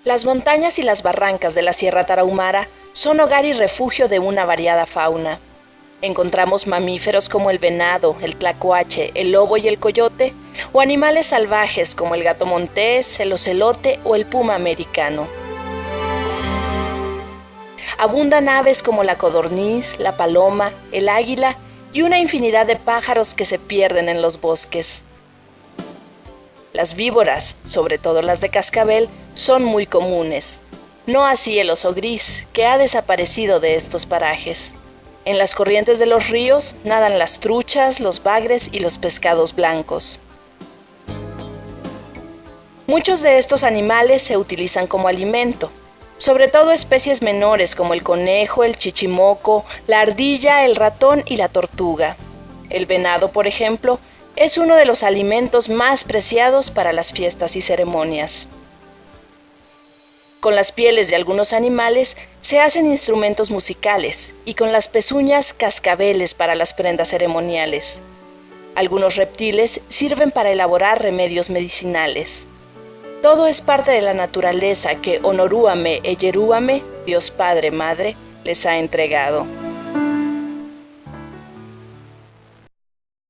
Las montañas y las barrancas de la Sierra Tarahumara son hogar y refugio de una variada fauna. Encontramos mamíferos como el venado, el tlacuache, el lobo y el coyote, o animales salvajes como el gato montés, el ocelote o el puma americano. Abundan aves como la codorniz, la paloma, el águila y una infinidad de pájaros que se pierden en los bosques. Las víboras, sobre todo las de cascabel, son muy comunes. No así el oso gris, que ha desaparecido de estos parajes. En las corrientes de los ríos nadan las truchas, los bagres y los pescados blancos. Muchos de estos animales se utilizan como alimento, sobre todo especies menores como el conejo, el chichimoco, la ardilla, el ratón y la tortuga. El venado, por ejemplo, es uno de los alimentos más preciados para las fiestas y ceremonias. Con las pieles de algunos animales se hacen instrumentos musicales y con las pezuñas cascabeles para las prendas ceremoniales. Algunos reptiles sirven para elaborar remedios medicinales. Todo es parte de la naturaleza que Onorúame Ejerúame, Dios Padre Madre, les ha entregado.